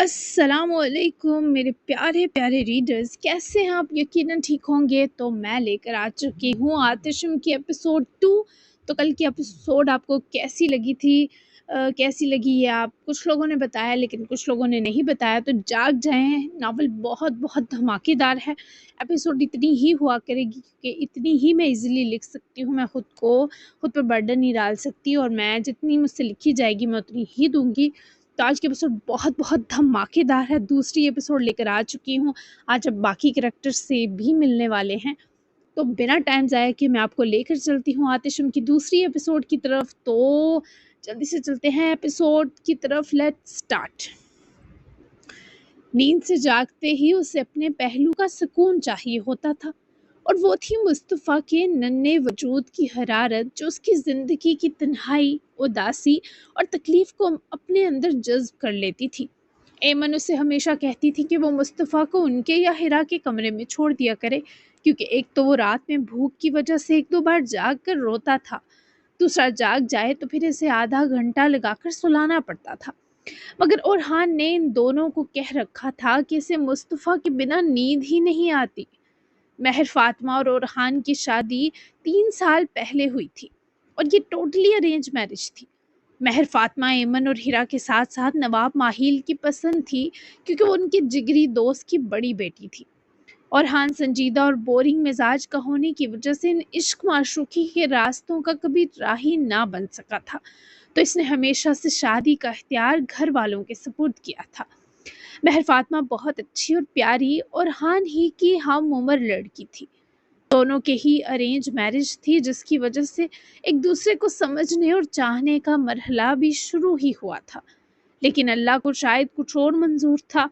अस्सलाम वालेकुम मेरे प्यारे प्यारे रीडर्स, कैसे हैं आप? यकीनन ठीक होंगे। तो मैं लेकर आ चुकी हूँ आतिशम की एपिसोड 2। तो कल की एपिसोड आपको कैसी लगी थी? कैसी लगी ये आप कुछ लोगों ने बताया, लेकिन कुछ लोगों ने नहीं बताया। तो जाग जाएं, नावल बहुत बहुत धमाकेदार है। एपिसोड इतनी ही हुआ करेगी क्योंकि इतनी ही मैं इजीली लिख सकती हूँ। मैं खुद पर बर्डन नहीं डाल सकती, और मैं जितनी मुझसे लिखी जाएगी मैं उतनी ही दूंगी। तो आज की एपिसोड बहुत बहुत धमाकेदार है। दूसरी एपिसोड लेकर आ चुकी हूँ। आज अब बाकी कैरेक्टर्स से भी मिलने वाले हैं। तो बिना टाइम ज़ाया किए मैं आपको लेकर चलती हूँ आतिशम की दूसरी एपिसोड की तरफ। तो जल्दी से चलते हैं एपिसोड की तरफ। Let's start. नींद से जागते ही उसे अपने पहलू का सुकून चाहिए होता था, और वो थी मुस्तफ़ा के नन्हे वजूद की हरारत, जो उसकी ज़िंदगी की तन्हाई, उदासी और तकलीफ़ को अपने अंदर जज़्ब कर लेती थी। एमन उसे हमेशा कहती थी कि वो मुस्तफ़ा को उनके या हिरा के कमरे में छोड़ दिया करे, क्योंकि एक तो वो रात में भूख की वजह से एक दो बार जाग कर रोता था, दूसरा जाग जाए तो फिर इसे आधा घंटा लगाकर सुलाना पड़ता था। मगर ओरहान ने इन दोनों को कह रखा था कि इसे मुस्तफ़ा के बिना नींद ही नहीं आती। महर फातिमा और ओरहान की शादी 3 साल पहले हुई थी, और ये टोटली अरेंज मैरिज थी। महर फातिमा एमन और हिरा के साथ साथ नवाब माहिल की पसंद थी, क्योंकि वो उनके जिगरी दोस्त की बड़ी बेटी थी। ओरहान संजीदा और बोरिंग मिजाज का होने की वजह से इन इश्क माशूकी के रास्तों का कभी राही ना बन सका था। तो इसने हमेशा से शादी का इख्तियार घर वालों के सुपुर्द किया था। महर फातिमा बहुत अच्छी और प्यारी और हान ही की हम उम्र लड़की थी। दोनों के ही अरेंज मैरिज थी, जिसकी वजह से एक दूसरे को समझने और चाहने का मरहला भी शुरू ही हुआ था। लेकिन अल्लाह को शायद कुछ और मंजूर था।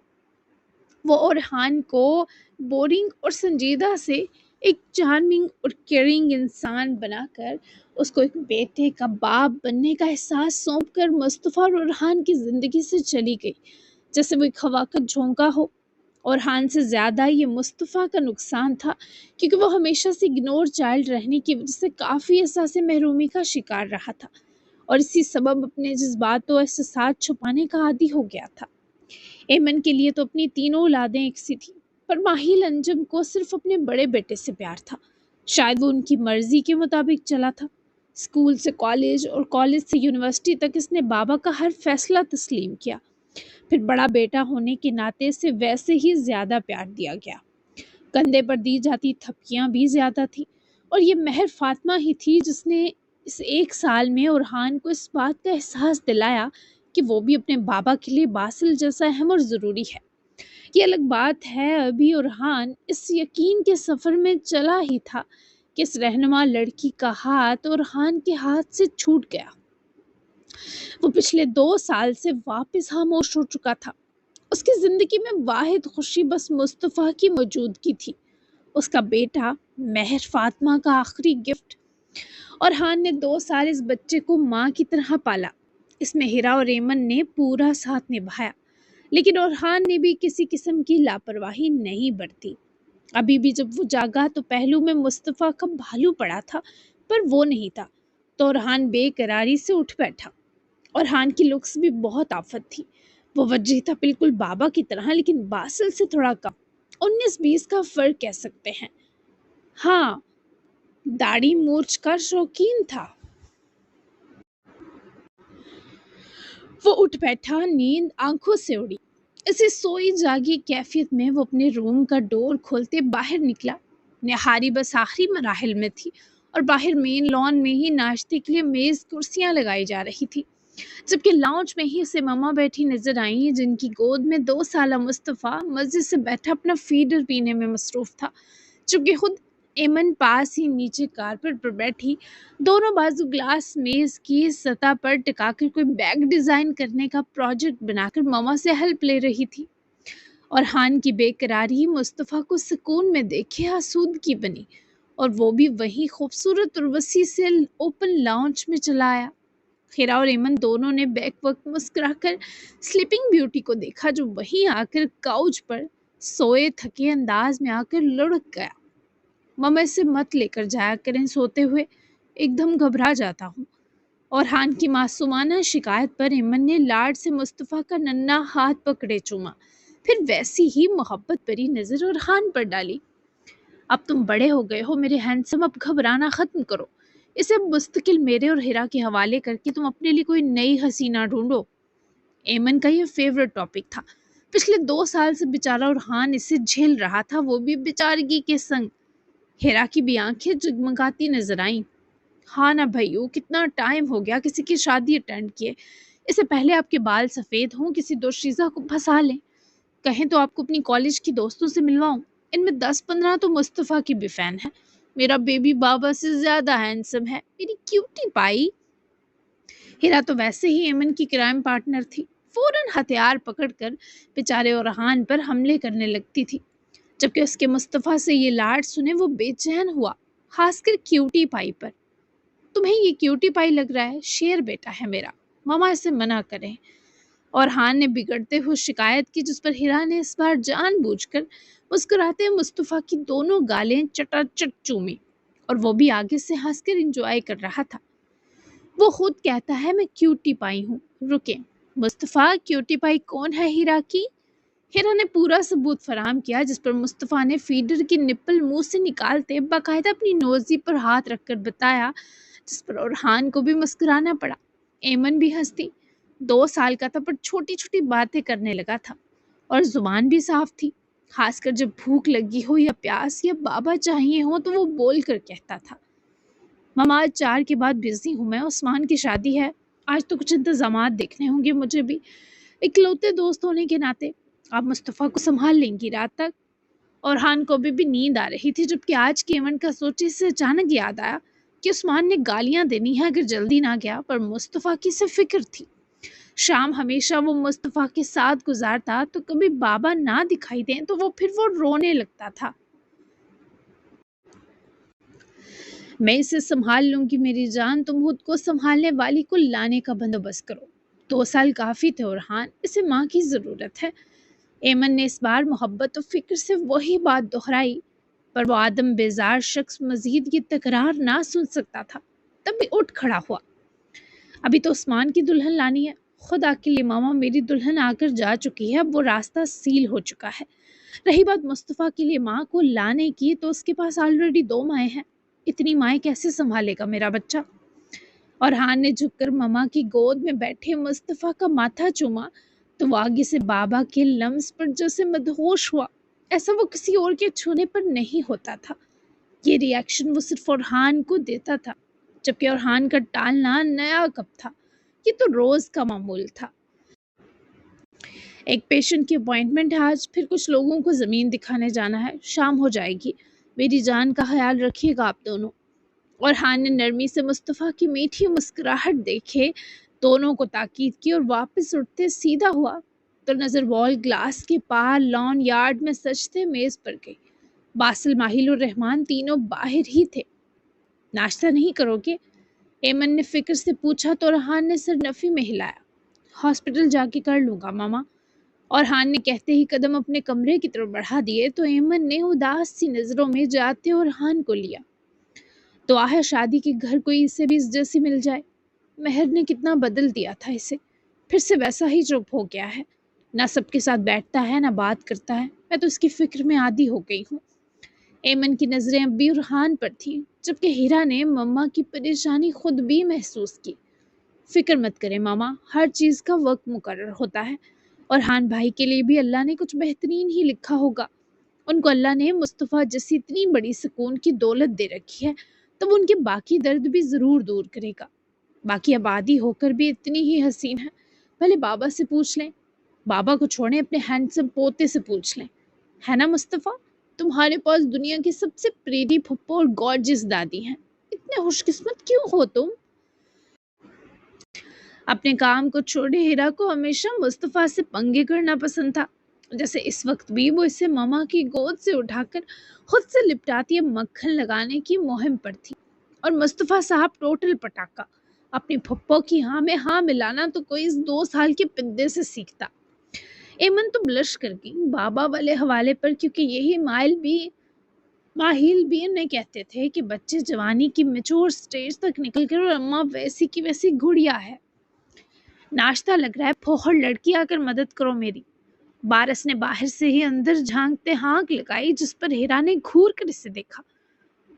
वो ओरहान को बोरिंग और संजीदा से एक चार्मिंग और केयरिंग इंसान बनाकर उसको एक बेटे का बाप बनने का एहसास सौंप कर मुस्तफ़ा और ओरहान की ज़िंदगी से चली गई, जैसे वो एक हवा का झोंका हो। ओरहान से ज़्यादा ये मुस्तफ़ा का नुकसान था, क्योंकि वो हमेशा से इग्नोर चाइल्ड रहने की वजह से काफ़ी एहसास महरूमी का शिकार रहा था, और इसी सबब अपने जज्बात और एहसास छुपाने का आदी हो गया था। एमन के लिए तो अपनी तीनों औलादें एक सी थी, पर माहिल अंजम को सिर्फ अपने बड़े बेटे से प्यार था। शायद वो उनकी मर्जी के मुताबिक चला था। स्कूल से कॉलेज और कॉलेज से यूनिवर्सिटी तक इसने बाबा का हर फैसला तस्लीम किया। फिर बड़ा बेटा होने के नाते इसे वैसे ही ज़्यादा प्यार दिया गया। कंधे पर दी जाती थपकियां भी ज़्यादा थी, और ये महर फातिमा ही थी जिसने इस 1 साल में ओरहान को इस बात का एहसास दिलाया कि वो भी अपने बाबा के लिए बासिल जैसा अहम और ज़रूरी है। ये अलग बात है, अभी ओरहान इस यकीन के सफ़र में चला ही था कि इस रहनुमा लड़की का हाथ ओरहान के हाथ से छूट गया। वो पिछले 2 साल से वापस खामोश हो चुका था। उसकी ज़िंदगी में वाहिद खुशी बस मुस्तफ़ा की मौजूदगी थी, उसका बेटा, महर फातिमा का आखिरी गिफ्ट। और हान ने 2 साल इस बच्चे को माँ की तरह पाला। इसमें हिरा और एमन ने पूरा साथ निभाया, लेकिन ओरहान ने भी किसी किस्म की लापरवाही नहीं बरती। अभी भी जब वो जागा तो पहलू में मुस्तफ़ा का भालू पड़ा था, पर वो नहीं था। तो ओरहान बेकरारी से उठ बैठा। ओरहान की लुक्स भी बहुत आफत थी। वो वजह था बिल्कुल बाबा की तरह, लेकिन बासिल से थोड़ा कम। 19-20 का फ़र्क कह सकते हैं। हाँ, दाढ़ी मूंछ का शौकीन था। वो उठ बैठा, नींद आंखों से उड़ी। इसी सोई जागी कैफियत में वो अपने रूम का डोर खोलते बाहर निकला। निहारी बस आखिरी मराहिल में थी, और बाहर मेन लॉन में ही नाश्ते के लिए मेज़ कुर्सियां लगाई जा रही थी, जबकि लाउंज में ही उसे ममा बैठी नजर आई, जिनकी गोद में 2 साला मुस्तफ़ा मस्जिद से बैठा अपना फीडर पीने में मसरूफ था, जबकि खुद एमन पास ही नीचे कारपेट पर बैठी दोनों बाजू ग्लास मेज की सतह पर टिकाकर कोई बैग डिजाइन करने का प्रोजेक्ट बनाकर ममा से हेल्प ले रही थी। और हान की बेकरारी मुस्तफ़ा को सुकून में देखे आसूदगी बनी, और वो भी वही खूबसूरत और वसी से ओपन लाउंज में चला आया। हिरा और एमन दोनों ने बैक वक्त मुस्कुराकर स्लीपिंग ब्यूटी को देखा, जो वहीं आकर काउच पर सोए थके अंदाज में आकर लुढ़क गया। मम्मा इसे मत लेकर जाया करें सोते हुए, एकदम घबरा जाता हूँ। orhan की मासूमाना शिकायत पर ایمن نے लाड से मुस्तफ़ा का नन्हा हाथ पकड़े चूमा, फिर वैसी ही मोहब्बत भरी नजर orhan पर डाली। अब तुम बड़े हो गए हो मेरे हैंडसम, अब घबराना खत्म करो। इसे मुस्तकिल मेरे और हिरा के हवाले करके तुम अपने लिए कोई नई हसीना ढूंढो। एमन का ये फेवरेट टॉपिक था। पिछले 2 साल से बेचारा orhan इसे झेल रहा था, वो भी बेचारगी के संग। हिरा की भी आंखें जगमगाती नजर आईं। हाँ ना भैया, कितना टाइम हो गया किसी की शादी अटेंड किए। इससे पहले आपके बाल सफ़ेद हों किसी दोशीज़ा को फंसा लें। कहें तो आपको अपनी कॉलेज की दोस्तों से मिलवाऊं, इनमें 10-15 तो मुस्तफ़ा की भी फ़ैन है। मेरा बेबी बाबा से ज़्यादा हैंडसम है, मेरी क्यूटी पाई। हिरा तो वैसे ही एमन की क्राइम पार्टनर थी, फ़ौरन हथियार पकड़कर बेचारे orhan पर हमले करने लगती थी। जबकि उसके मुस्तफ़ा से ये लाड सुने वो बेचैन हुआ, खासकर क्यूटी पाई पर। तुम्हें ये क्यूटी पाई लग रहा है, शेर बेटा है मेरा, मामा इसे मना करें। orhan ने बिगड़ते हुए शिकायत की, जिस पर हिरा ने इस बार जानबूझकर मुस्कुराते मुस्तफ़ा की दोनों गालें चटाचट चूमी, और वो भी आगे से हंसकर एंजॉय कर रहा था। वो खुद कहता है मैं क्यूटी पाई हूँ। रुके मुस्तफ़ा, क्यूटी पाई कौन है हिरा की? हिरा ने पूरा सबूत फराहम किया, जिस पर मुस्तफ़ा ने फीडर की निप्पल मुंह से निकालते बाकायदा अपनी नोज़ी पर हाथ रखकर बताया, जिस पर orhan को भी मुस्कुराना पड़ा। एमन भी हंसती। 2 साल का था पर छोटी छोटी बातें करने लगा था, और जुबान भी साफ थी। खासकर जब भूख लगी हो या प्यास या बाबा चाहिए हो तो वो बोल कर कहता था, मामा आज 4 के बाद बिजी हूँ मैं, उस्मान की शादी है, आज तो कुछ इंतजामात देखने होंगे मुझे भी, इकलौते दोस्त होने के नाते। आप मुस्तफ़ा को संभाल लेंगी रात तक? orhan को भी नींद आ रही थी, जबकि आज के इवेंट का सोचे से अचानक याद आया कि उस्मान ने गालियां देनी है अगर जल्दी ना गया, पर मुस्तफ़ा की से फिक्र थी। शाम हमेशा वो मुस्तफ़ा के साथ गुजारता, तो कभी बाबा ना दिखाई दें तो वो रोने लगता था। मैं इसे संभाल लूंगी मेरी जान, तुम खुद को संभालने वाली को लाने का बंदोबस्त करो। 2 साल काफ़ी थे orhan, इसे माँ की ज़रूरत है। एमन ने इस बार मोहब्बत और फिक्र से वही बात दोहराई, पर वो आदम बेजार शख्स मजीद ये तकरार ना सुन सकता था। तभी उठ खड़ा हुआ। अभी तो उस्मान की दुल्हन लानी है। खुदा के लिए मामा, मेरी दुल्हन आकर जा चुकी है, अब वो रास्ता सील हो चुका है। रही बात मुस्तफ़ा के लिए माँ को लाने की, तो उसके पास ऑलरेडी 2 माएँ हैं। इतनी माएँ कैसे संभालेगा मेरा बच्चा? orhan ने झुककर मामा की गोद में बैठे मुस्तफ़ा का माथा चूमा, तो वो आगे से बाबा के लम्स पर जैसे मदहोश हुआ। ऐसा वो किसी और के छूने पर नहीं होता था। ये रिएक्शन वो सिर्फ orhan को देता था, जबकि orhan का टालना नया कब था, ये तो रोज़ का मामूल था। एक पेशेंट की अपॉइंटमेंट है आज, फिर कुछ लोगों को ज़मीन दिखाने जाना है, शाम हो जाएगी। मेरी जान का ख्याल रखिएगा आप दोनों। orhan ने नरमी से मुस्तफ़ा की मीठी मुस्कुराहट देखे दोनों को ताकीद की, और वापस उठते सीधा हुआ तो नज़र वॉल ग्लास के पार लॉन यार्ड में सजते मेज़ पर गई। बासिल, माहिल और रहमान तीनों बाहर ही थे। नाश्ता नहीं करोगे? एमन ने फिक्र से पूछा, तो orhan ने सर नफ़ी में हिलाया। हॉस्पिटल जाके कर लूँगा मामा। orhan ने कहते ही कदम अपने कमरे की तरफ बढ़ा दिए, तो एमन ने उदास सी नज़रों में जाते orhan को लिया। तो है शादी के घर कोई इसे भी इस जैसी मिल जाए। महर ने कितना बदल दिया था इसे, फिर से वैसा ही चुप हो गया है। ना सबके साथ बैठता है ना बात करता है। मैं तो इसकी फिक्र में आदी हो गई हूँ। एमन की नज़रें अब भी orhan पर थीं, जबकि हिरा ने मम्मा की परेशानी खुद भी महसूस की। फिक्र मत करें मामा, हर चीज़ का वक्त मुकर्रर होता है। orhan भाई के लिए भी अल्लाह ने कुछ बेहतरीन ही लिखा होगा। उनको अल्लाह ने मुस्तफ़ा जैसी इतनी बड़ी सुकून की दौलत दे रखी है, तो वो उनके बाकी दर्द भी ज़रूर दूर करेगा। बाकी आबादी होकर भी इतनी ही हसीन है। पहले बाबा से पूछ लें, बाबा को छोड़ें, अपने हैंडसम पोते से पूछ लें। है ना मुस्तफ़ा, तुम्हारे पास दुनिया की सबसे प्रेटी फप्पो और गॉर्जियस दादी हैं। इतने खुशकिस्मत क्यों हो तुम? अपने काम को छोड़े हिरा को हमेशा मुस्तफ़ा से पंगे करना पसंद था। जैसे इस वक्त भी वो इसे मामा की गोद से उठाकर खुद से लिपटाती मक्खन लगाने की मुहिम पर थी। और मुस्तफ़ा साहब टोटल पटाखा। अपनी फप्पो की हाँ में हाँ मिलाना तो कोई इस 2 साल के पिद्दे से सीखता। एमन तो ब्लश कर गई बाबा वाले हवाले पर, क्योंकि यही माइल भी माहिल भी उन्हें कहते थे कि बच्चे जवानी की मेच्योर स्टेज तक निकल कर और अम्मा वैसी की वैसी गुड़िया है। नाश्ता लग रहा है, फौहर लड़की आकर मदद करो मेरी। बारस ने बाहर से ही अंदर झांकते हाँक लगाई, जिस पर हीरा ने घूर कर इसे देखा।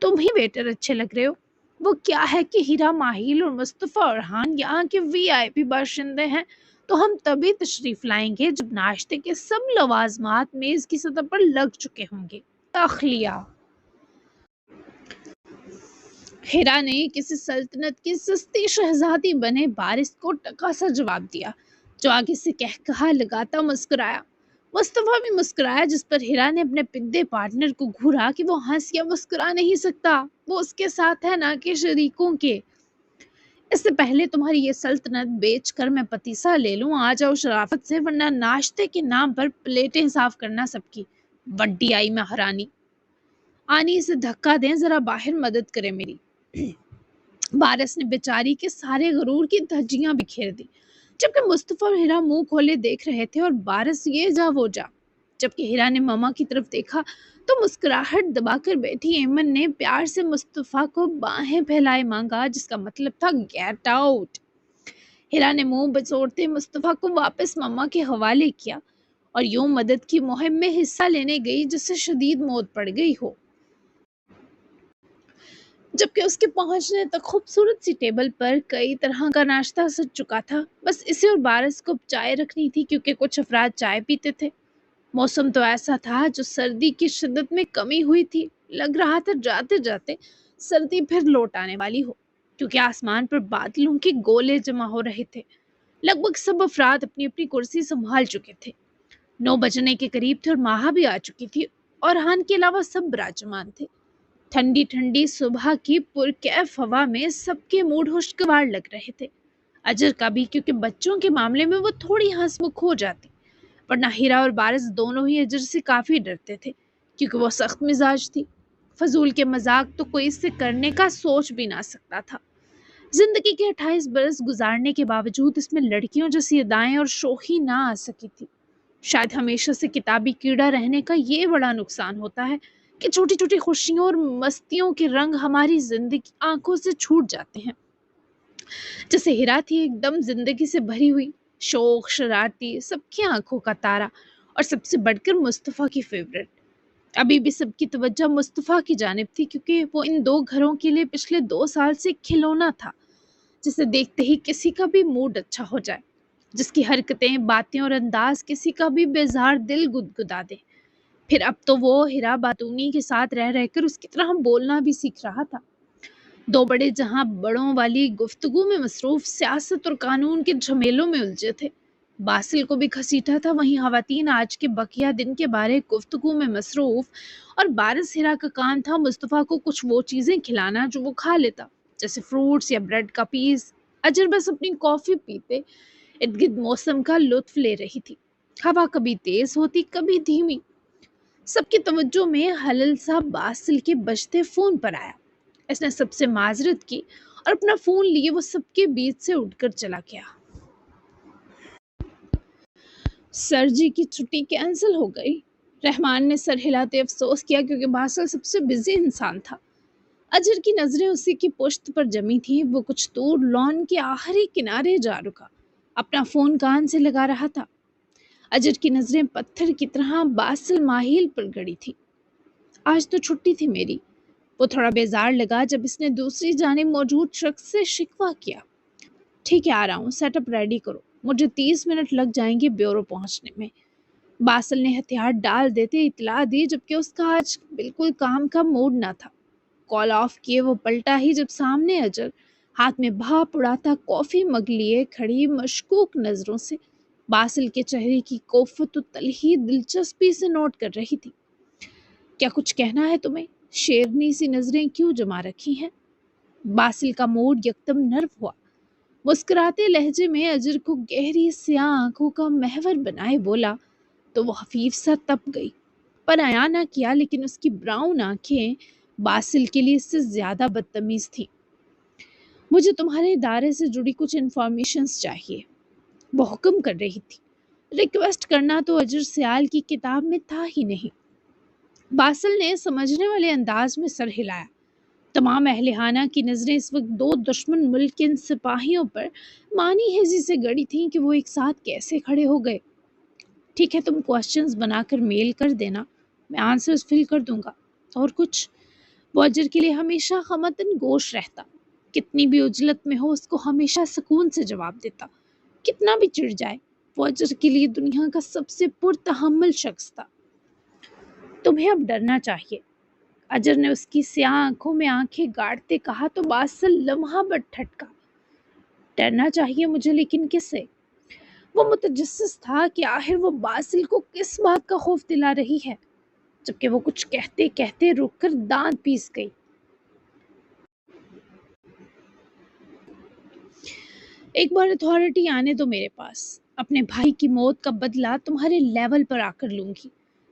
तुम ही वेटर अच्छे लग रहे हो। वो क्या है कि हीरा, माहिल और मुस्तफा और हान यहाँ के वीआईपी बाशिंदे हैं, तो हम तभी तशरीफ लाएंगे जब नाश्ते के सब लवाजमात मेज की सतह पर लग चुके होंगे। तखलिया। हीरा ने किसी सल्तनत की सस्ती शहजादी बने बारिश को टका सा जवाब दिया, जो आगे से कह कहा लगाता मुस्कुराया। मुस्तफा भी मुस्कुराया, जिस पर हीरा ने अपने पिद्दे पार्टनर को घूरा कि वो हंस या मुस्कुरा नहीं सकता, वो उसके साथ है ना कि शरीकों के। इससे पहले तुम्हारी ये सल्तनत बेच कर मैं पतीसा ले लूं, आ जाओ शराफत से, वरना नाश्ते के नाम पर प्लेटें साफ करना सबकी। वड्डी आई महारानी। आनी से धक्का दें, जरा बाहर मदद करे मेरी। बारिश ने बेचारी के सारे गरूर की धज्जियां बिखेर दी, जबकि मुस्तफा और हीरा मुंह खोले देख रहे थे और बारिश ये जा वो जा। जबकि हीरा ने मामा की तरफ देखा तो मुस्कुराहट दबाकर बैठी एमन ने प्यार से मुस्तफा को बाहें फैलाए मांगा, जिसका मतलब था गेट आउट। हीरा ने मुंह बचोड़ते मुस्तफा को वापस मामा के हवाले किया और यूं मदद की मुहिम में हिस्सा लेने गई जिससे शदीद मौत पड़ गई हो। जबकि उसके पहुंचने तक खूबसूरत सी टेबल पर कई तरह का नाश्ता सज चुका था। बस इसे और बारिश को चाय रखनी थी, क्योंकि कुछ अफराद चाय पीते थे। मौसम तो ऐसा था जो सर्दी की शिद्दत में कमी हुई थी। लग रहा था जाते जाते सर्दी फिर लौट आने वाली हो, क्योंकि आसमान पर बादलों के गोले जमा हो रहे थे। लगभग सब अफराद अपनी अपनी कुर्सी संभाल चुके थे। 9 बजने के करीब थे और माहा भी आ चुकी थी, और हान के अलावा सब विराजमान थे। ठंडी ठंडी सुबह की पुरकैफ हवा में सबके मूड खुशगवार लग रहे थे। अजर का भी, क्योंकि बच्चों के मामले में वो थोड़ी हंसमुख हो जाती, वरना हीरा और बारिश दोनों ही अजर से काफी डरते थे, क्योंकि वो सख्त मिजाज थी। फजूल के मजाक तो कोई इससे करने का सोच भी ना सकता था। जिंदगी के 28 बरस गुजारने के बावजूद इसमें लड़कियों जैसी अदाएं और शोखी ना आ सकी थी। शायद हमेशा से किताबी कीड़ा रहने का ये बड़ा नुकसान होता है कि छोटी छोटी खुशियों और मस्तियों के रंग हमारी जिंदगी आंखों से छूट जाते हैं। जैसे हीरा थी एकदम जिंदगी से भरी हुई, शौक, शरारती, सबकी आंखों का तारा, और सबसे बढ़कर मुस्तफा की फेवरेट। अभी भी सबकी तवज्जो मुस्तफा की जानिब थी, क्योंकि वो इन दो घरों के लिए पिछले 2 साल से खिलौना था, जिसे देखते ही किसी का भी मूड अच्छा हो जाए, जिसकी हरकतें, बातें और अंदाज किसी का भी बेजार दिल गुदगुदा दे। फिर अब तो वो हीरा बातूनी के साथ रह रहकर उसकी तरह बोलना भी सीख रहा था। दो बड़े जहां बड़ों वाली गुफ्तगू में मसरूफ, सियासत और कानून के झमेलों में उलझे थे। बासिल को भी घसीटा था, वहीं खवातीन आज के बकिया दिन के बारे गुफ्तगू में मसरूफ, और बारिश हीरा का काम था मुस्तफ़ा को कुछ वो चीज़ें खिलाना जो वो खा लेता, जैसे फ्रूट्स या ब्रेड का पीस। अजर बस अपनी कॉफ़ी पीते इर्द गिर्द मौसम का लुत्फ ले रही थी। हवा कभी तेज होती, कभी धीमी। सबकी तवज्जो में हलल सा बासिल के बजते फोन पर आया। इसने सबसे माजरत की और अपना फोन लिए वो सबके बीच से उठकर चला गया। सर जी की छुट्टी कैंसिल हो गई। रहमान ने सर हिलाते अफसोस किया, क्योंकि बासिल सबसे बिजी इंसान था। अजर की नजरें उसी की पुश्त पर जमी थी। वो कुछ दूर लॉन के आखिरी किनारे जा रुका, अपना फोन कान से लगा रहा था। अजर की नजरें पत्थर की तरह बासिल माहिल पर गड़ी थी। आज तो छुट्टी थी मेरी। वो थोड़ा बेजार लगा जब इसने दूसरी जानिब मौजूद शख्स से शिकवा किया। ठीक है, आ रहा हूँ, सेटअप रेडी करो, मुझे 30 मिनट लग जाएंगे ब्यूरो पहुंचने में। बासिल ने हथियार डाल देते इतला दी, जबकि उसका आज बिल्कुल काम का मूड ना था। कॉल ऑफ किए वो पलटा ही जब सामने अजर हाथ में भाप उड़ाता कॉफी मग लिए खड़ी मशकूक नजरों से बासिल के चेहरे की कोफत और तलही दिलचस्पी से नोट कर रही थी। क्या कुछ कहना है तुम्हें? शेरनी सी नजरें क्यों जमा रखी हैं? बासिल का मूड यकदम नर्व हुआ। मुस्कुराते लहजे में अजर को गहरी स्याह आंखों का महवर बनाए बोला तो वो हफीफ सा तप गई, पर आया ना किया, लेकिन उसकी ब्राउन आंखें बासिल के लिए इससे ज्यादा बदतमीज थी। मुझे तुम्हारे इदारे से जुड़ी कुछ इन्फॉर्मेशंस चाहिए, वो हुक्म कर रही थी। रिक्वेस्ट करना तो अजर सियाल की किताब में था ही नहीं। बासिल ने समझने वाले अंदाज में सर हिलाया। तमाम अहलिहाना की नज़रें इस वक्त दो दुश्मन मुल्क के इन सिपाहियों पर मानी हेजी से गड़ी थीं कि वो एक साथ कैसे खड़े हो गए। ठीक है, तुम क्वेश्चंस बनाकर मेल कर देना, मैं आंसर्स फिल कर दूंगा। और कुछ? वो अजर के लिए हमेशा खमतन गोश रहता, कितनी भी उजलत में हो उसको हमेशा सुकून से जवाब देता, कितना भी चिढ़ जाए। वो अजर के लिए दुनिया का सबसे पुरतहम्मुल शख्स था। तुम्हें अब डरना चाहिए, अजर ने उसकी स्याह आंखों में आंखें गाड़ते कहा तो बासिल लम्हा भर ठटका। डरना चाहिए मुझे, लेकिन किससे? वो मुतजस्सिस था कि आखिर वो बासिल को किस बात का खौफ दिला रही है, जबकि वो कुछ कहते कहते रुक कर दांत पीस गई। एक बार अथॉरिटी आने दो मेरे पास, अपने भाई की मौत का बदला तुम्हारे लेवल पर आकर लूंगी।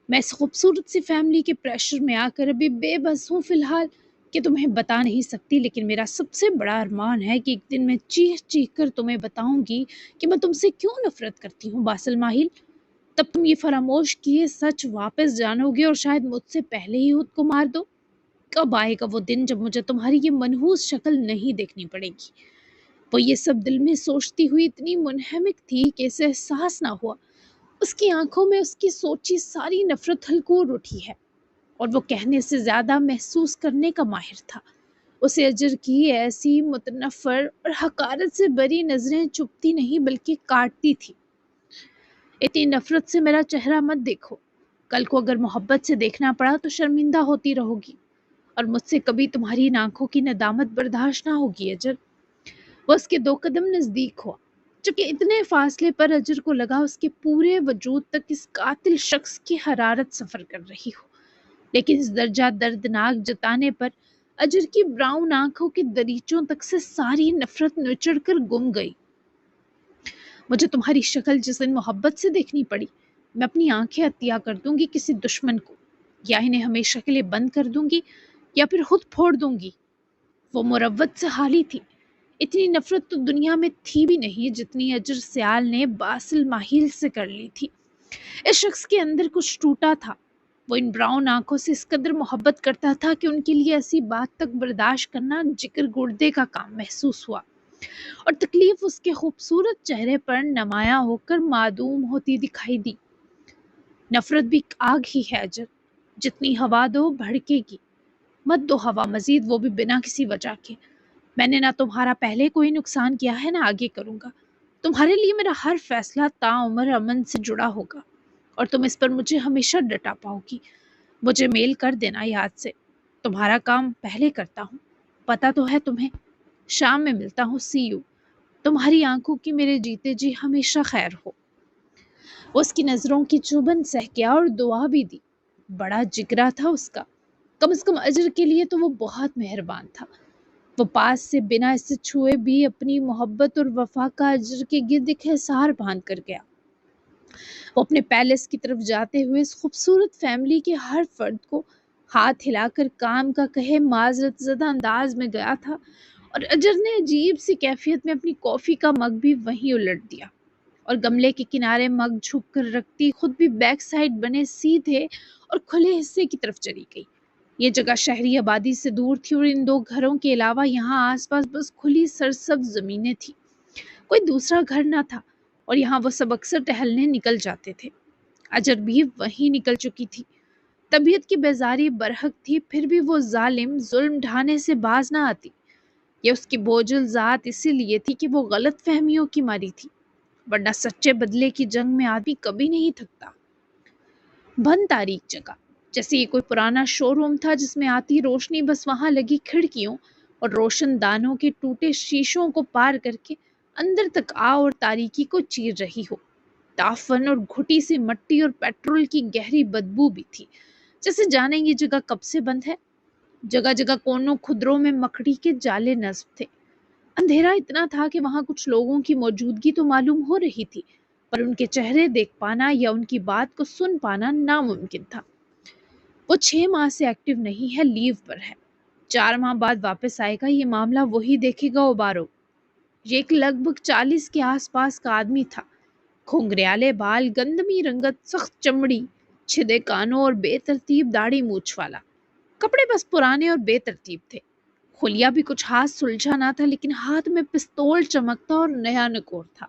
मैं इस खूबसूरत सी फैमिली के प्रेशर में आकर अभी बेबस हूँ फिलहाल कि तुम्हें बता नहीं सकती, लेकिन मेरा सबसे बड़ा अरमान है कि एक दिन मैं चीख चीख कर तुम्हें बताऊंगी कि मैं तुमसे क्यों नफरत करती हूँ बासिल माहिल। तब तुम ये फरामोश किए सच वापस जानोगे और शायद मुझसे पहले ही खुद को मार दो। कब आएगा वो दिन जब मुझे तुम्हारी ये मनहूस शक्ल नहीं देखनी पड़ेगी? वो ये सब दिल में सोचती हुई इतनी मुनहमिक थी कि इसे एहसास ना हुआ उसकी आंखों में उसकी सोची सारी नफरत हलकोर उठी है, और वो कहने से ज्यादा महसूस करने का माहिर था। उसे अजर की ऐसी मुतनफर और हकारत से भरी नजरें चुपती नहीं बल्कि काटती थी। इतनी नफरत से मेरा चेहरा मत देखो, कल को अगर मोहब्बत से देखना पड़ा तो शर्मिंदा होती रहोगी, और मुझसे कभी तुम्हारी इन आंखों की नदामत बर्दाश्त ना होगी अजर। वो उसके दो कदम नजदीक हुआ, जबकि इतने फासले पर अजर को लगा उसके पूरे वजूद तक इस कातिल शख्स की हरारत सफर कर रही हो। लेकिन इस दर्जा दर्दनाक जताने पर अजर की ब्राउन आंखों के दरीचों तक से सारी नफरत निचड़ कर गुम गई। मुझे तुम्हारी शक्ल जिस दिन मोहब्बत से देखनी पड़ी, मैं अपनी आंखें हत्या कर दूंगी किसी दुश्मन को, या इन्हें हमेशा के लिए बंद कर दूंगी, या फिर खुद फोड़ दूंगी। वो मुरव्वत से हाली थी। इतनी नफरत तो दुनिया में थी भी नहीं जितनी अजर सियाल ने बासिल माहिल से कर ली थी। इस शख्स के अंदर कुछ टूटा था। वो इन ब्राउन आंखों से इस कदर मोहब्बत करता था कि उनके लिए ऐसी बात तक बर्दाश्त करना जिगर गुर्दे का काम महसूस हुआ, और तकलीफ उसके खूबसूरत चेहरे पर नुमाया होकर मादूम होती दिखाई दी। नफरत भी आग ही है अजर, जितनी हवा दो भड़केगी। मत दो हवा मजीद, वो भी बिना किसी वजह के। मैंने ना तुम्हारा पहले कोई नुकसान किया है ना आगे करूंगा। तुम्हारे लिए मेरा हर फैसला ताउम्र अमन से जुड़ा होगा, और तुम इस पर मुझे हमेशा डटा पाओगी। मुझे मेल कर देना याद से, तुम्हारा काम पहले करता हूँ, पता तो है तुम्हें। शाम में मिलता हूँ, सी यू। तुम्हारी आंखों की मेरे जीते जी हमेशा खैर हो। उसकी नज़रों की चुभन सह गया और दुआ भी दी। बड़ा जिगरा था उसका, कम से कम अजर के लिए तो वो बहुत मेहरबान था। वो पास से बिना इसे छुए भी अपनी मोहब्बत और वफा का अजर के गिर्द एक हिसार बांध कर गया। वो अपने पैलेस की तरफ जाते हुए इस खूबसूरत फैमिली के हर फर्द को हाथ हिलाकर काम का कहे माजरत ज़दा अंदाज में गया था, और अजर ने अजीब सी कैफियत में अपनी कॉफ़ी का मग भी वहीं उलट दिया, और गमले के किनारे मग झुक कर रखती खुद भी बैक साइड बने सीधे और खुले हिस्से की तरफ चली गई। ये जगह शहरी आबादी से दूर थी, और इन दो घरों के अलावा यहाँ आसपास बस खुली सरसब्ज जमीनें थी। कोई दूसरा घर न था, और यहाँ वो सब अक्सर टहलने निकल जाते थे। अजर भी वहीं निकल चुकी थी। तबीयत की बेजारी बरहक थी, फिर भी वो जालिम जुल्म ढाने से बाज ना आती। ये उसकी बोझल ज़ात इसीलिए थी कि वो गलत फहमियों की मारी थी, वरना सच्चे बदले की जंग में आदमी कभी नहीं थकता। बंद तारीख जगह, जैसे ये कोई पुराना शोरूम था जिसमें आती रोशनी बस वहां लगी खिड़कियों और रोशनदानों के टूटे शीशों को पार करके अंदर तक आ और तारीकी को चीर रही हो। ताफन और घुटी सी मट्टी और पेट्रोल की गहरी बदबू भी थी, जैसे जाने ये जगह कब से बंद है। जगह जगह कोनों खुदरों में मकड़ी के जाले नस्ब थे। अंधेरा इतना था कि वहां कुछ लोगों की मौजूदगी तो मालूम हो रही थी, पर उनके चेहरे देख पाना या उनकी बात को सुन पाना नामुमकिन था। वो 6 माह से एक्टिव नहीं है, लीव पर है। 4 माह बाद वापस आएगा, ये मामला वही देखेगा। उबारो। ये एक लगभग 40 के आसपास का आदमी था। घुंघराले बाल, गंदमी रंगत, सख्त चमड़ी, چھدے کانوں اور بے ترتیب داڑھی مونچھ والا۔ کپڑے بس پرانے اور بے ترتیب تھے۔ خلیہ بھی کچھ ہاتھ سلجھا نہ تھا، لیکن ہاتھ میں پستول چمکتا اور نیا نکور تھا۔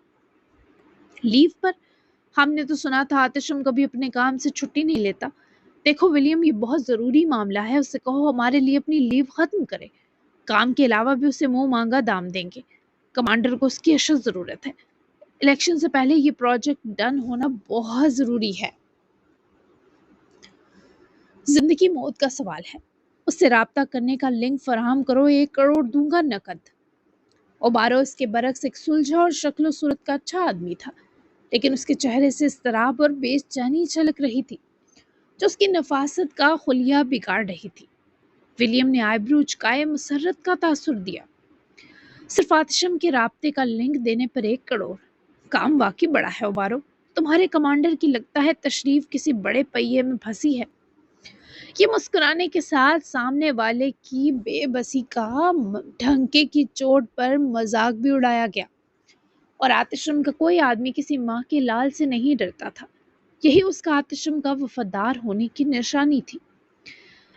لیو پر؟ ہم نے تو سنا تھا آتشم کبھی اپنے کام سے چھٹی نہیں لیتا۔ دیکھو ولیم، یہ بہت ضروری معاملہ ہے، اسے کہو ہمارے لیے اپنی لیو ختم کرے۔ کام کے علاوہ بھی اسے منہ مانگا دام دیں گے۔ کمانڈر کو اس کی اشد ضرورت ہے۔ الیکشن سے پہلے یہ پروجیکٹ ڈن ہونا بہت ضروری ہے۔ زندگی موت کا سوال ہے۔ اس سے رابطہ کرنے کا لنک فراہم کرو، 1 کروڑ دوں گا نقد۔ اوبارو اس کے برعکس ایک سلجھا اور شکل و صورت کا اچھا آدمی تھا، لیکن اس کے چہرے سے اضطراب اور بے چینی چھلک رہی تھی جو اس کی نفاست کا خلیہ بگاڑ رہی تھی۔ ولیم نے آئیبرو اچکائے مسرت کا تاثر دیا۔ صرف آتشم کے رابطے کا لنک دینے پر 1 کروڑ؟ کام واقعی بڑا ہے اوبارو۔ تمہارے کمانڈر کی لگتا ہے تشریف کسی بڑے پہیے میں پھنسی ہے۔ یہ مسکرانے کے ساتھ سامنے والے کی بے بسی کا ڈھنکے کی چوٹ پر مذاق بھی اڑایا گیا۔ اور آتشم کا کوئی آدمی کسی ماں کے لال سے نہیں ڈرتا تھا۔ یہی اس کا آتشم کا وفادار ہونے کی نشانی تھی۔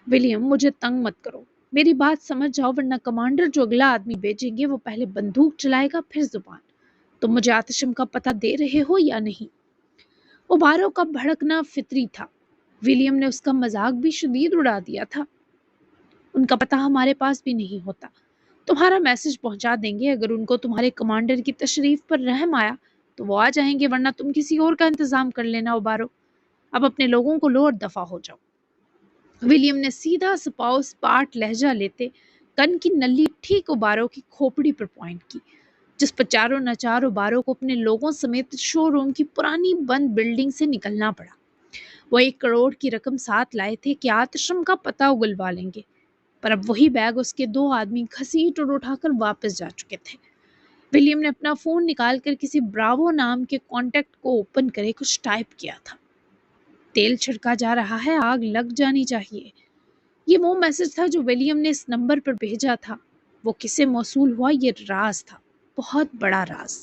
ولیم، مجھے تنگ مت کرو، میری بات سمجھ جاؤ، ورنہ کمانڈر جو اگلا آدمی بھیجیں گے وہ پہلے بندوق چلائے گا پھر زبان۔ تم مجھے آتشم کا پتہ دے رہے ہو یا نہیں؟ اوبارو کا بھڑکنا فطری تھا۔ ولیم نے اس کا مذاق بھی شدید اڑا دیا تھا۔ ان کا پتہ ہمارے پاس بھی نہیں ہوتا۔ تمہارا میسج پہنچا دیں گے، اگر ان کو تمہارے کمانڈر کی تشریف پر رحم آیا تو وہ آ جائیں گے، ورنہ تم کسی اور کا انتظام کر لینا اوبارو۔ اب اپنے لوگوں کو لو اور دفع ہو جاؤ۔ ولیم نے سیدھا سپاؤ سپاٹ لہجہ لیتے کن کی نلی ٹھیک اوبارو کی کھوپڑی پر پوائنٹ کی، جس پر چاروں ناچار اوبارو کو اپنے لوگوں سمیت شو روم کی پرانی بند بلڈنگ سے نکلنا پڑا۔ وہ 1 کروڑ کی رقم ساتھ لائے تھے کہ آتشم کا پتہ اگلوا لیں گے، پر اب وہی بیگ اس کے 2 آدمی گھسیٹ اور اٹھا کر واپس جا چکے تھے۔ ولیم نے اپنا فون نکال کر کسی براوو نام کے کانٹیکٹ کو اوپن کرے کچھ ٹائپ کیا تھا۔ تیل چھڑکا جا رہا ہے، آگ لگ جانی چاہیے۔ یہ وہ میسج تھا جو ولیم نے اس نمبر پر بھیجا تھا۔ وہ کسے موصول ہوا یہ راز تھا، بہت بڑا راز۔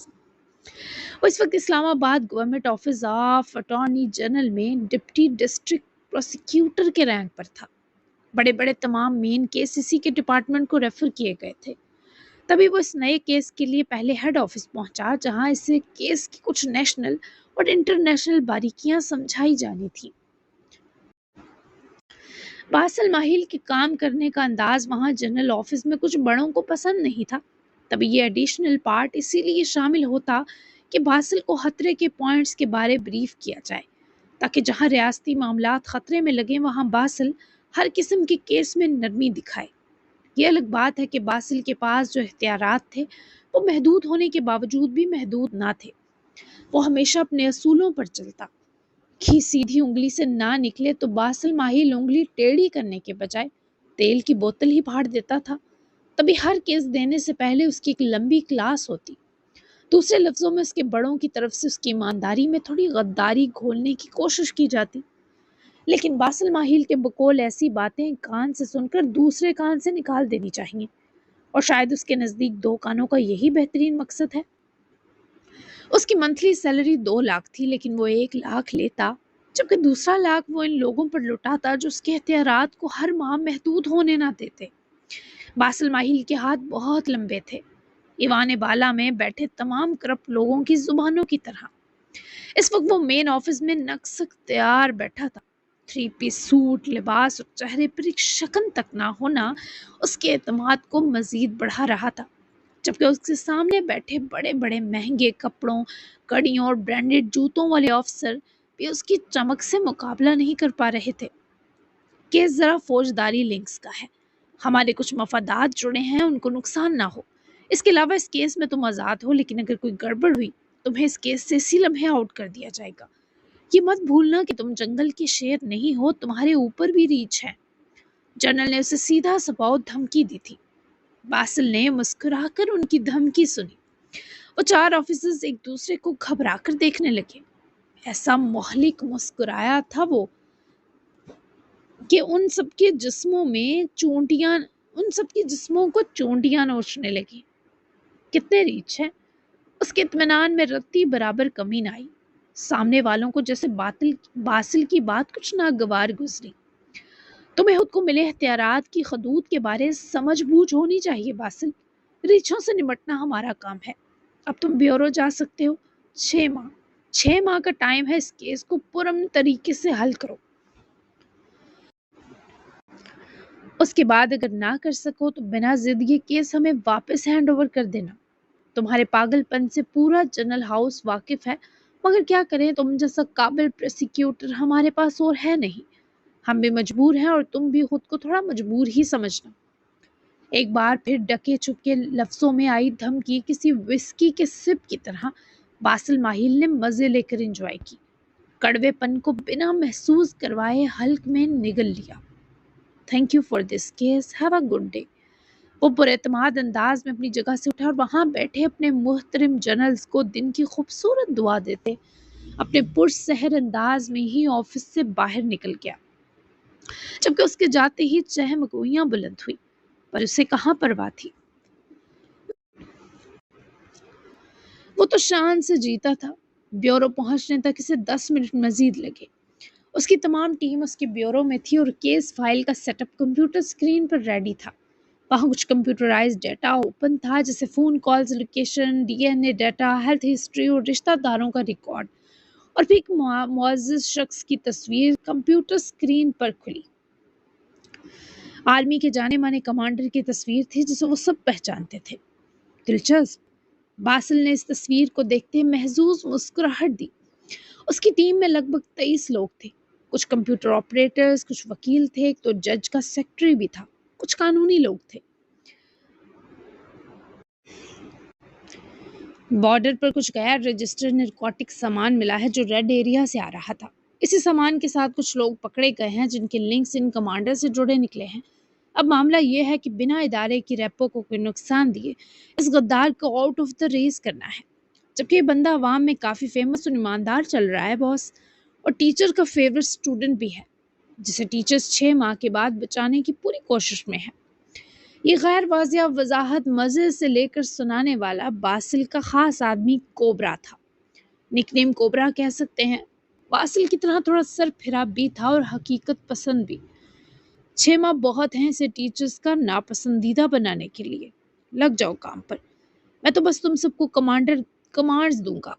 وہ اس وقت اسلام آباد government office of attorney general میں ڈپٹی ڈسٹرکٹ پروسیکیوٹر کے رینک پر تھا۔ بڑے بڑے تمام مین کیس اسی کے ڈپارٹمنٹ کو ریفر کیے گئے تھے۔ تبھی وہ اس نئے کیس کے لیے پہلے ہیڈ آفس پہنچا، جہاں اسے کیس کی کچھ نیشنل اور انٹرنیشنل باریکیاں سمجھائی جانی تھی۔ باسل ماہل کے کام کرنے کا انداز وہاں جنرل آفس میں کچھ بڑوں کو پسند نہیں تھا۔ تبھی یہ ایڈیشنل پارٹ اسی لیے شامل ہوتا کہ باسل کو خطرے کے پوائنٹس کے بارے بریف کیا جائے، تاکہ جہاں ریاستی معاملات خطرے میں لگیں وہاں باسل ہر قسم کے کیس میں نرمی دکھائے۔ یہ الگ بات ہے کہ باسل کے پاس جو اختیارات تھے وہ محدود ہونے کے باوجود بھی محدود نہ تھے۔ وہ ہمیشہ اپنے اصولوں پر چلتا۔ گھی سیدھی انگلی سے نہ نکلے تو باسل ماہل انگلی ٹیڑھی کرنے کے بجائے تیل کی بوتل ہی پھاڑ دیتا تھا۔ تبھی ہر کیس دینے سے پہلے اس کی ایک لمبی کلاس ہوتی۔ دوسرے لفظوں میں اس کے بڑوں کی طرف سے اس کی ایمانداری میں تھوڑی غداری گھولنے کی کوشش کی جاتی۔ لیکن باسل ماہل کے بقول ایسی باتیں کان سے سن کر دوسرے کان سے نکال دینی چاہیے، اور شاید اس کے نزدیک 2 کانوں کا یہی بہترین مقصد ہے۔ اس کی منتھلی سیلری 2 لاکھ تھی، لیکن وہ 1 لاکھ لیتا، جبکہ دوسرا لاکھ وہ ان لوگوں پر لٹاتا جو اس کے اختیارات کو ہر ماہ محدود ہونے نہ دیتے۔ باسل ماہل کے ہاتھ بہت لمبے تھے، ایوان بالا میں بیٹھے تمام کرپٹ لوگوں کی زبانوں کی طرح۔ اس وقت وہ مین آفس میں نقص اختیار بیٹھا تھا۔ 3 پیس سوٹ، لباس اور چہرے پر ایک شکن تک نہ ہونا اس کے اعتماد کو مزید بڑھا رہا تھا، جبکہ اس کے سامنے بیٹھے بڑے بڑے مہنگے کپڑوں، کڑیوں اور برانڈڈ جوتوں والے افسر بھی اس کی چمک سے مقابلہ نہیں کر پا رہے تھے۔ کیس ذرا فوجداری لنکس کا ہے، ہمارے کچھ مفادات جڑے ہیں، ان کو نقصان نہ ہو۔ اس کے علاوہ اس کیس میں تم آزاد ہو، لیکن اگر کوئی گڑبڑ ہوئی تمہیں اس کیس سے اسی لمحے آؤٹ کر دیا جائے گا۔ یہ مت بھولنا کہ تم جنگل کے شیر نہیں ہو، تمہارے اوپر بھی ریچھ ہے۔ جنرل نے اسے سیدھا سپاؤ دھمکی دی تھی۔ باسل نے مسکرا کر ان کی دھمکی سنی۔ وہ 4 آفیسرز ایک دوسرے کو گھبرا کر دیکھنے لگے۔ ایسا مہلک مسکرایا تھا وہ کہ ان سب کے جسموں کو چونٹیاں نوچنے لگی۔ کتنے ریچھ ہیں؟ اس کے اطمینان میں رتی برابر کمی نہ آئی۔ سامنے والوں کو جیسے باسل کی بات کچھ ناگوار گزری۔ تمہیں خود کو ملے اختیارات کی حدود کے بارے سمجھ بوجھ ہونی چاہیے باسل۔ ریچھوں سے نمٹنا ہمارا کام ہے۔ اب تم بیورو جا سکتے ہو۔ 6 ماہ 6 ماہ کا ٹائم ہے، اس کیس کو پرامن طریقے سے حل کرو۔ اس کے بعد اگر نہ کر سکو تو بنا ضد یہ کیس ہمیں واپس ہینڈ اوور کر دینا۔ تمہارے پاگل پن سے پورا جنرل ہاؤس واقف ہے، مگر کیا کریں، تم جیسا قابل پروسیکیوٹر ہمارے پاس اور ہے نہیں۔ ہم بھی مجبور ہیں اور تم بھی خود کو تھوڑا مجبور ہی سمجھنا۔ ایک بار پھر ڈکے چھپکے لفظوں میں آئی دھمکی کسی وسکی کے سپ کی طرح باسل ماہل نے مزے لے کر انجوائے کی۔ کڑوے پن کو بنا محسوس کروائے حلق میں نگل لیا۔ Thank you for this case, have a good day. وہ پراعتماد انداز میں اپنی جگہ سے اٹھا اور وہاں بیٹھے اپنے محترم جنرلز کو دن کی خوبصورت دعا دیتے اپنے پرسحر انداز میں ہی آفس سے باہر نکل گیا، جبکہ اس کے جاتے ہی چہمگوئیاں بلند ہوئی، پر اسے کہاں پرواہ تھی۔ وہ تو شان سے جیتا تھا۔ بیورو پہنچنے تک اسے 10 منٹ مزید لگے۔ اس کی تمام ٹیم اس کے بیورو میں تھی اور کیس فائل کا سیٹ اپ کمپیوٹر اسکرین پر ریڈی تھا۔ وہاں کچھ کمپیوٹرائز ڈیٹا اوپن تھا، جیسے phone calls, location, D N A data, health history اور رشتہ داروں کا ریکارڈ، اور پھر ایک معزز شخص کی تصویر کمپیوٹر اسکرین پر کھلی۔ آرمی کے جانے مانے کمانڈر کی تصویر تھی جسے وہ سب پہچانتے تھے۔ دلچسپ۔ باسل نے اس تصویر کو دیکھتے محظوظ مسکراہٹ دی۔ اس کی ٹیم میں لگ بھگ 23 لوگ تھے، کچھ کمپیوٹر آپریٹرز، کچھ وکیل تھے، ایک تو جج کا سیکٹری بھی تھا، کچھ قانونی لوگ تھے۔ بارڈر پر کچھ غیر رجسٹرڈ نارکوٹک سامان ملا ہے جو ریڈ ایریا سے آ رہا تھا۔ اسی سامان کے ساتھ کچھ لوگ پکڑے گئے ہیں جن کے لنکس ان کمانڈر سے جڑے نکلے ہیں۔ اب معاملہ یہ ہے کہ بنا ادارے کی ریپو کو کوئی نقصان دیے اس غدار کو آؤٹ آف دا ریس کرنا ہے، جبکہ یہ بندہ عوام میں کافی فیمس اور ایماندار چل رہا ہے باس، اور ٹیچر کا فیورٹ اسٹوڈنٹ بھی ہے، جسے ٹیچرز 6 ماہ کے بعد بچانے کی پوری کوشش میں ہے۔ یہ غیر واضح وضاحت مزے سے لے کر سنانے والا باسل کا خاص آدمی کوبرا تھا۔ نک نیم کوبرا کہہ سکتے ہیں۔ باسل کی طرح تھوڑا سر پھرا بھی تھا اور حقیقت پسند بھی۔ 6 ماہ بہت ہیں اسے ٹیچرز کا ناپسندیدہ بنانے کے لیے۔ لگ جاؤ کام پر، میں تو بس تم سب کو کمانڈز دوں گا۔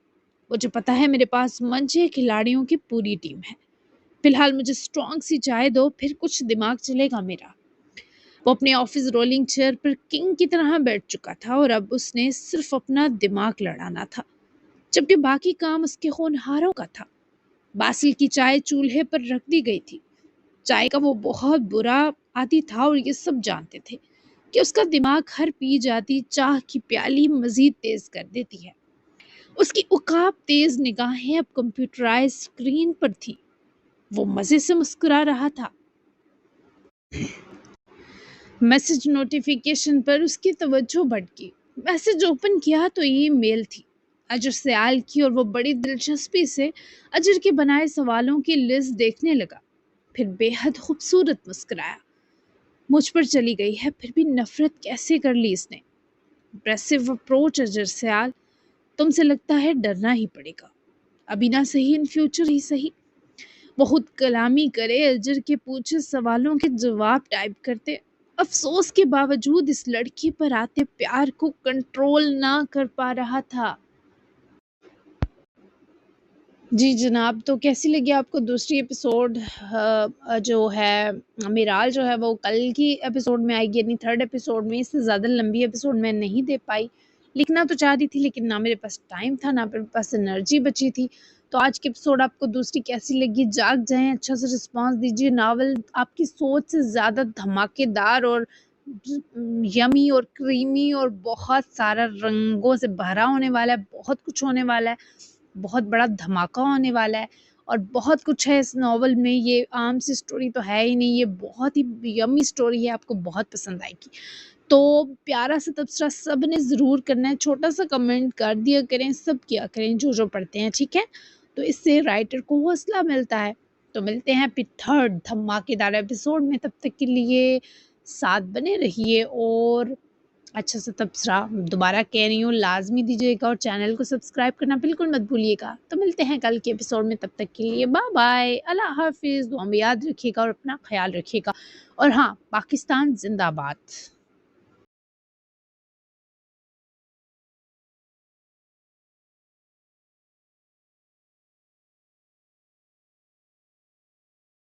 مجھے پتا ہے میرے پاس منچے کھلاڑیوں کی پوری ٹیم ہے۔ فی الحال مجھے اسٹرانگ سی چائے دو، پھر کچھ دماغ چلے گا میرا۔ وہ اپنے آفس رولنگ چیئر پر کنگ کی طرح بیٹھ چکا تھا اور اب اس نے صرف اپنا دماغ لڑانا تھا، جبکہ باقی کام اس کے ہونہاروں کا تھا۔ باسل کی چائے چولہے پر رکھ دی گئی تھی۔ چائے کا وہ بہت برا عادی تھا اور یہ سب جانتے تھے کہ اس کا دماغ ہر پی جاتی چاہ کی پیالی مزید تیز کر دیتی ہے۔ اس کی عقاب تیز نگاہیں اب کمپیوٹرائز اسکرین پر تھی۔ وہ مزے سے مسکرا رہا تھا۔ میسج نوٹیفیکیشن پر اس کی توجہ بھٹکی۔ میسج اوپن کیا تو ای میل تھی اجر سیال کی، اور وہ بڑی دلچسپی سے اجر کے بنائے سوالوں کی لسٹ دیکھنے لگا، پھر بے حد خوبصورت مسکرایا۔ مجھ پر چلی گئی ہے، پھر بھی نفرت کیسے کر لی اس نے۔ امپریسو اپروچ اجر سیال، تم سے لگتا ہے ڈرنا ہی پڑے گا، ابھی نہ صحیح ان فیوچر ہی صحیح۔ وہ خود کلامی کرے اجر کے پوچھے سوالوں کے جواب ٹائپ کرتے، افسوس کے باوجود اس لڑکی پر آتے پیار کو کنٹرول نہ کر پا رہا تھا۔ جی جناب، تو کیسی لگی آپ کو دوسری ایپیسوڈ جو ہے میرال جو ہے وہ کل کی ایپیسوڈ میں آئے گی، یعنی 3rd ایپیسوڈ میں۔ اس سے زیادہ لمبی ایپیسوڈ میں نہیں دے پائی، لکھنا تو چاہ رہی تھی لیکن نہ میرے پاس ٹائم تھا، نہ میرے پاس انرجی بچی تھی۔ تو آج کی ایپیسوڈ آپ کو دوسری کیسی لگی؟ جاگ جائیں، اچھا سا رسپانس دیجیے۔ ناول آپ کی سوچ سے زیادہ دھماکے دار اور یمی اور کریمی اور بہت سارا رنگوں سے بھرا ہونے والا ہے، بہت کچھ ہونے والا ہے، بہت بڑا دھماکہ ہونے والا ہے، اور بہت کچھ ہے اس ناول میں۔ یہ عام سی سٹوری تو ہے ہی نہیں، یہ بہت ہی یمی سٹوری ہے، آپ کو بہت پسند آئے گی۔ تو پیارا سا تبصرہ سب نے ضرور کرنا ہے، چھوٹا سا کمنٹ کر دیا کریں، سب کیا کریں جو پڑھتے ہیں، ٹھیک ہے؟ تو اس سے رائٹر کو حوصلہ ملتا ہے۔ تو ملتے ہیں پھر 3rd دھماکے دار ایپیسوڈ میں، تب تک کے لیے ساتھ بنے رہیے اور اچھا سا تبصرہ دوبارہ کہہ رہی ہوں، لازمی دیجیے گا اور چینل کو سبسکرائب کرنا بالکل مت بھولیے گا۔ تو ملتے ہیں کل کے ایپیسوڈ میں، تب تک کے لیے بائے بائے، اللہ حافظ، دعا میں یاد رکھیے گا اور اپنا خیال رکھیے گا، اور ہاں، پاکستان زندہ باد۔